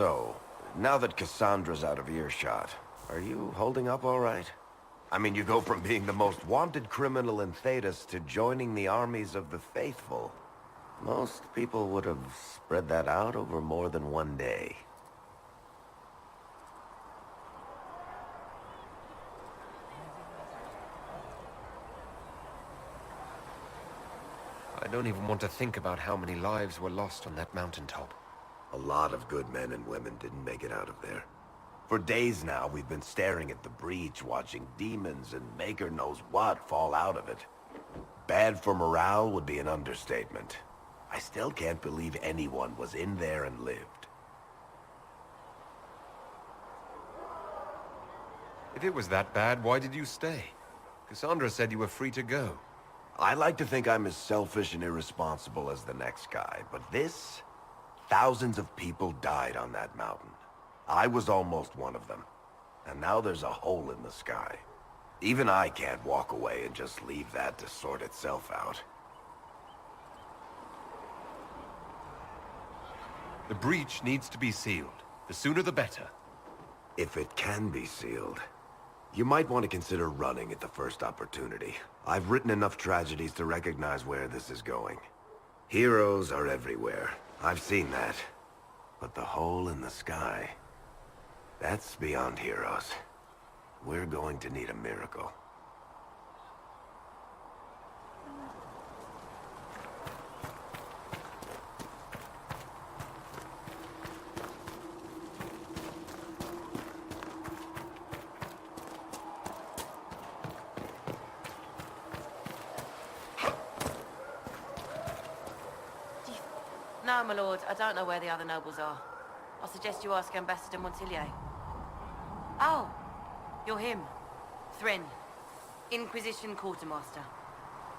So, now that Cassandra's out of earshot, are you holding up all right? I mean, you go from being the most wanted criminal in Thedas to joining the armies of the faithful. Most people would have spread that out over more than one day. I don't even want to think about how many lives were lost on that mountaintop. A lot of good men and women didn't make it out of there. For days now, we've been staring at the breach, watching demons and maker knows what fall out of it. Bad for morale would be an understatement. I still can't believe anyone was in there and lived. If it was that bad, why did you stay? Cassandra said you were free to go. I like to think I'm as selfish and irresponsible as the next guy, but this... Thousands of people died on that mountain. I was almost one of them. And now there's a hole in the sky. Even I can't walk away and just leave that to sort itself out. The breach needs to be sealed. The sooner the better. If it can be sealed, you might want to consider running at the first opportunity. I've written enough tragedies to recognize where this is going. Heroes are everywhere. I've seen that. But the hole in the sky, that's beyond heroes. We're going to need a miracle. No, my lord, I don't know where the other nobles are. I suggest you ask Ambassador Montilyet. Oh, you're him. Thrin, Inquisition Quartermaster.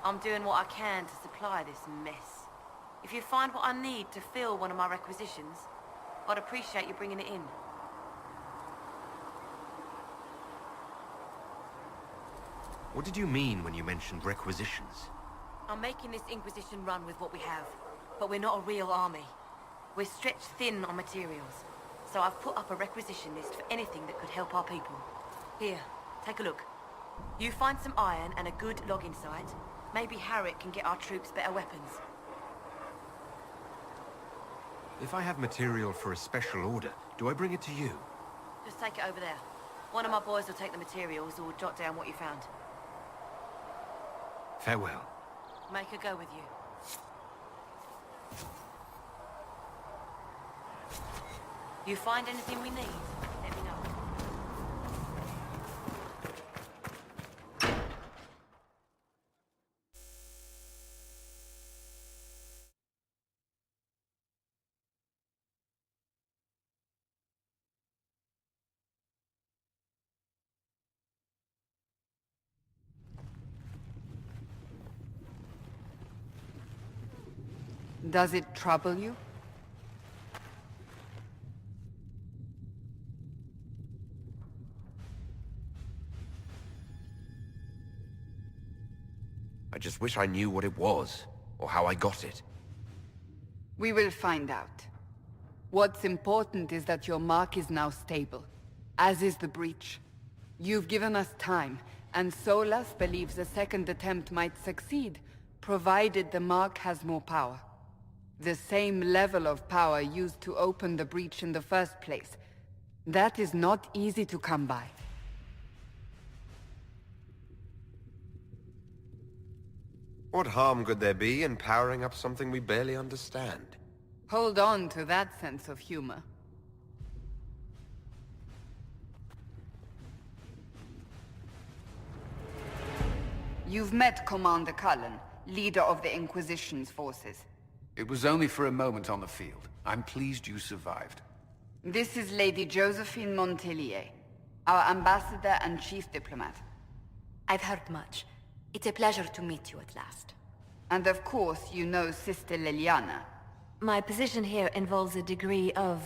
I'm doing what I can to supply this mess. If you find what I need to fill one of my requisitions, I'd appreciate you bringing it in. What did you mean when you mentioned requisitions? I'm making this Inquisition run with what we have, but we're not a real army. We're stretched thin on materials, so I've put up a requisition list for anything that could help our people. Here, take a look. You find some iron and a good logging site, maybe Harriet can get our troops better weapons. If I have material for a special order, do I bring it to you? Just take it over there. One of my boys will take the materials or jot down what you found. Farewell. Make her go with you. You find anything we need, let me know. Does it trouble you? I just wish I knew what it was, or how I got it. We will find out. What's important is that your mark is now stable, as is the breach. You've given us time, and Solas believes a second attempt might succeed, provided the mark has more power. The same level of power used to open the breach in the first place. That is not easy to come by. What harm could there be in powering up something we barely understand? Hold on to that sense of humor. You've met Commander Cullen, leader of the Inquisition's forces. It was only for a moment on the field. I'm pleased you survived. This is Lady Josephine Montilyet, our ambassador and chief diplomat. I've heard much. It's a pleasure to meet you at last. And of course, you know Sister Liliana. My position here involves a degree of...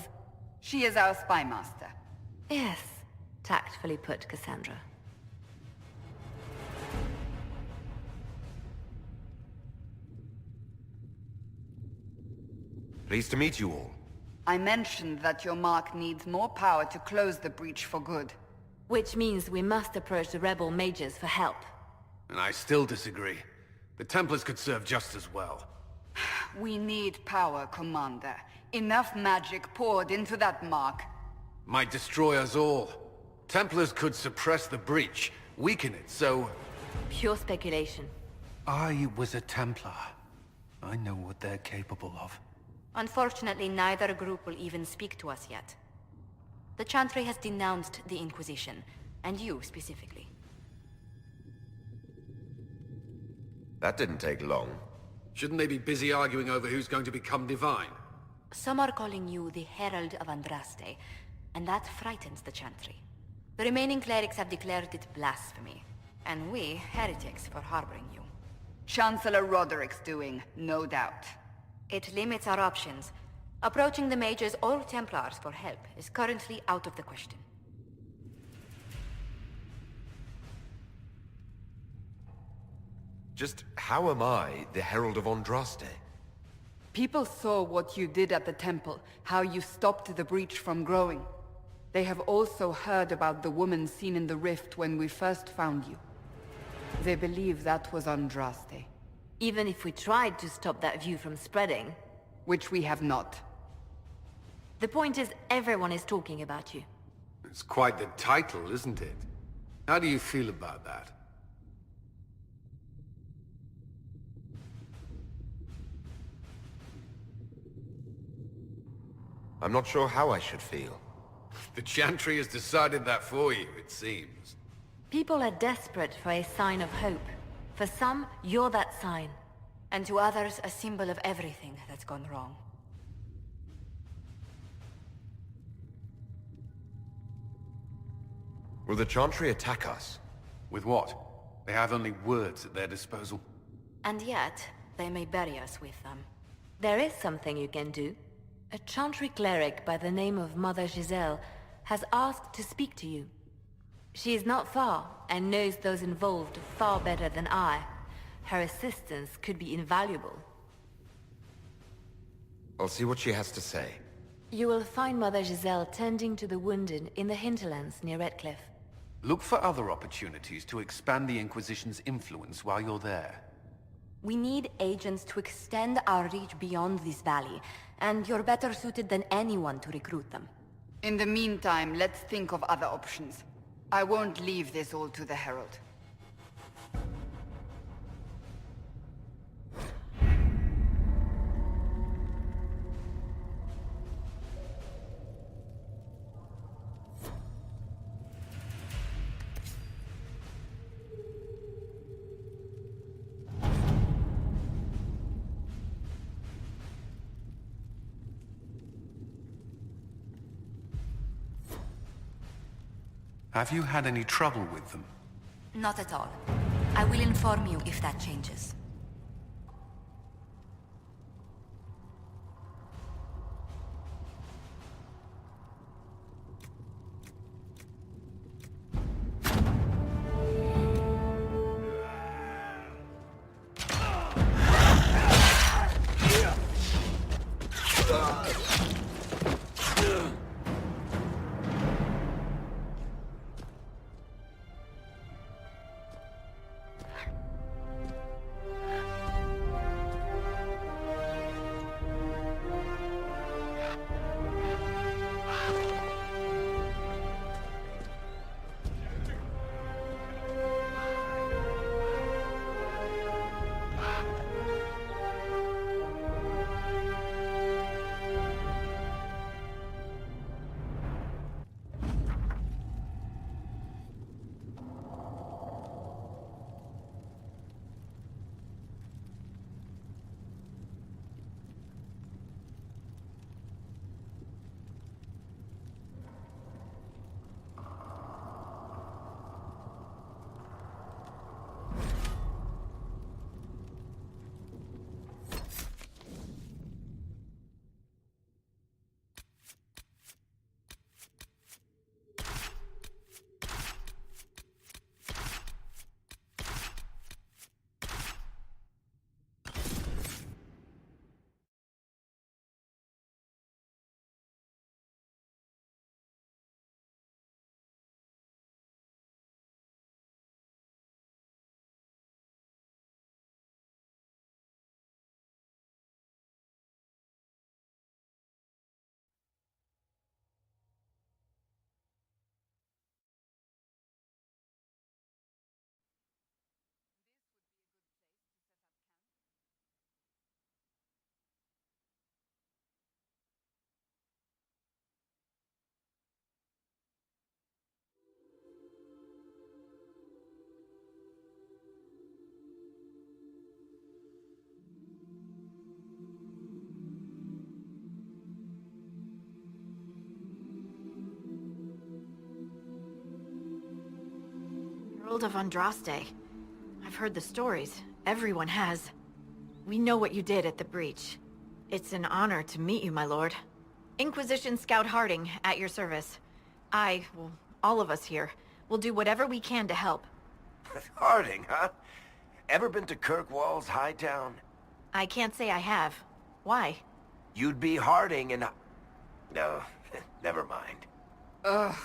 She is our spy master. Yes, tactfully put, Cassandra. Pleased to meet you all. I mentioned that your mark needs more power to close the breach for good. Which means we must approach the rebel mages for help. And I still disagree. The Templars could serve just as well. We need power, Commander. Enough magic poured into that mark. Might destroy us all. Templars could suppress the breach, weaken it, so... Pure speculation. I was a Templar. I know what they're capable of. Unfortunately, neither group will even speak to us yet. The Chantry has denounced the Inquisition, and you specifically. That didn't take long. Shouldn't they be busy arguing over who's going to become divine? Some are calling you the Herald of Andraste, and that frightens the Chantry. The remaining clerics have declared it blasphemy, and we, heretics, for harboring you. Chancellor Roderick's doing, no doubt. It limits our options. Approaching the mages or Templars for help is currently out of the question. Just how am I the Herald of Andraste? People saw what you did at the temple, how you stopped the breach from growing. They have also heard about the woman seen in the rift when we first found you. They believe that was Andraste. Even if we tried to stop that view from spreading, Which we have not. the point is everyone is talking about you. It's quite the title, isn't it? How do you feel about that? I'm not sure how I should feel. The Chantry has decided that for you, it seems. People are desperate for a sign of hope. For some, you're that sign. And to others, a symbol of everything that's gone wrong. Will the Chantry attack us? With what? They have only words at their disposal. And yet, they may bury us with them. There is something you can do. A Chantry cleric by the name of Mother Giselle has asked to speak to you. She is not far, and knows those involved far better than I. Her assistance could be invaluable. I'll see what she has to say. You will find Mother Giselle tending to the wounded in the hinterlands near Redcliffe. Look for other opportunities to expand the Inquisition's influence while you're there. We need agents to extend our reach beyond this valley, and you're better suited than anyone to recruit them. In the meantime, let's think of other options. I won't leave this all to the Herald. Have you had any trouble with them? Not at all. I will inform you if that changes. of Andraste. I've heard the stories. Everyone has. We know what you did at the breach. It's an honor to meet you, my lord. Inquisition Scout Harding, at your service. Well, all of us here, will do whatever we can to help. Harding, huh? Ever been to Kirkwall's Hightown? I can't say I have. Why? You'd be Harding and... No, never mind. Ugh.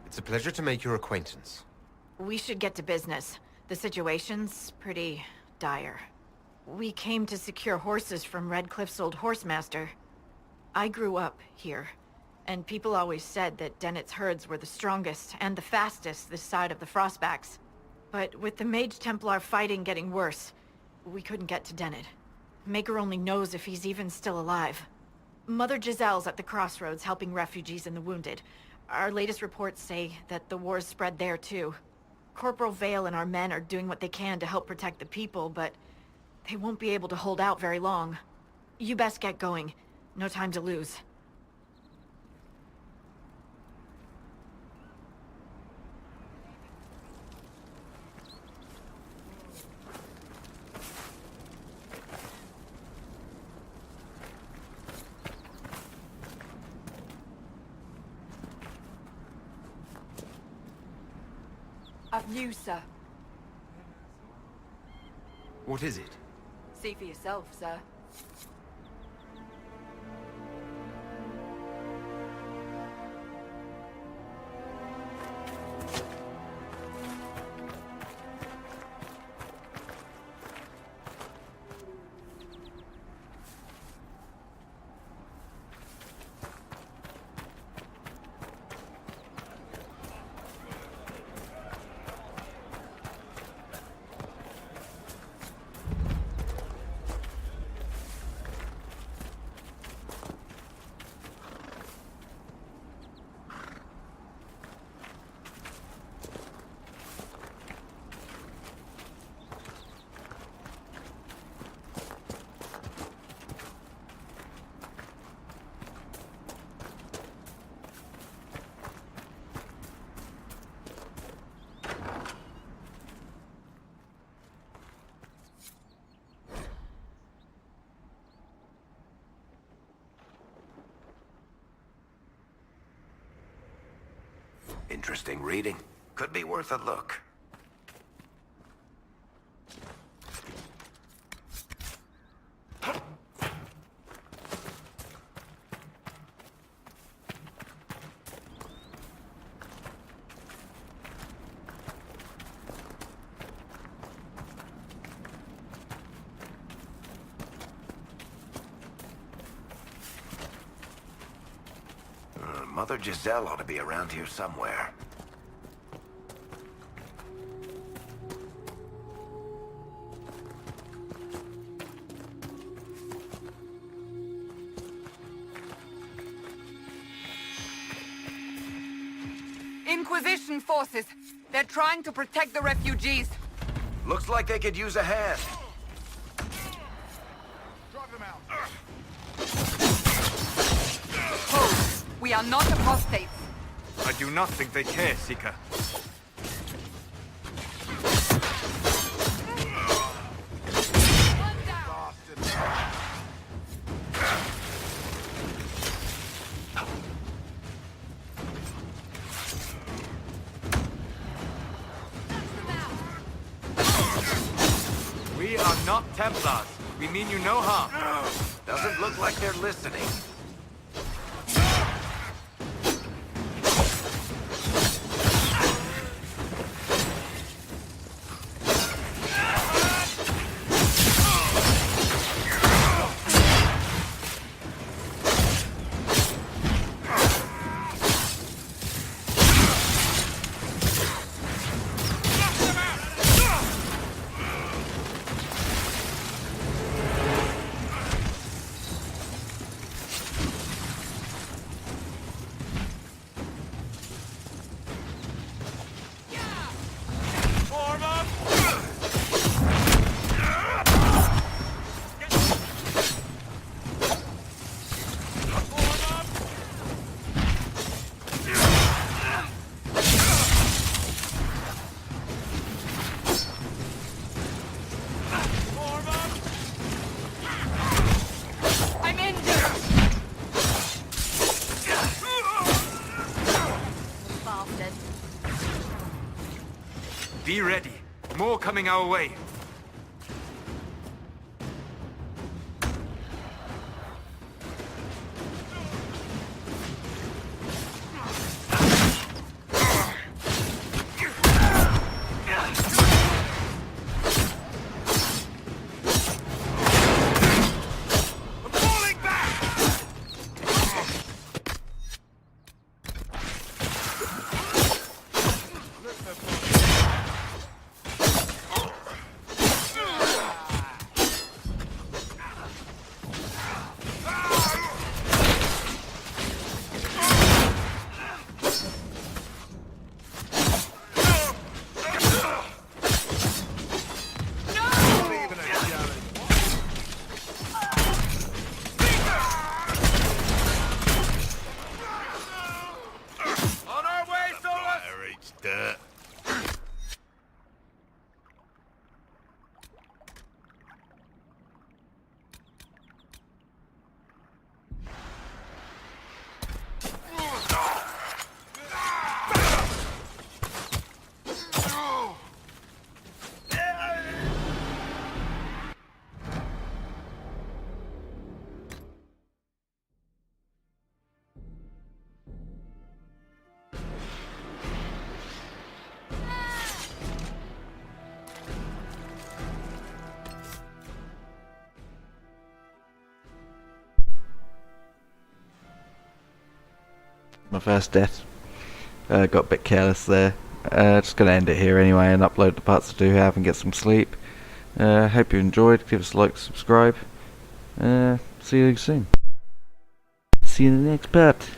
It's a pleasure to make your acquaintance. We should get to business. The situation's pretty dire. We came to secure horses from Redcliffe's old horsemaster. I grew up here, and people always said that Dennett's herds were the strongest and the fastest this side of the Frostbacks. But with the Mage Templar fighting getting worse, we couldn't get to Dennett. Maker only knows if he's even still alive. Mother Giselle's at the crossroads helping refugees and the wounded. Our latest reports say that the war's spread there too. Corporal Vale and our men are doing what they can to help protect the people, but they won't be able to hold out very long. You best get going. No time to lose. Of you, sir. What is it? See for yourself, sir. Interesting reading. Could be worth a look. Mother Giselle ought to be around here somewhere. Inquisition forces! They're trying to protect the refugees! Looks like they could use a hand. Drive them out. Hold! We are not apostates! I do not think they care, Seeker. We are not Templars. We mean you no harm. Doesn't look like they're listening. Be ready. More coming our way. My first death. Got a bit careless there. Just gonna end it here anyway and upload the parts I do have and get some sleep. Hope you enjoyed. Give us a like, subscribe. See you soon. See you in the next part.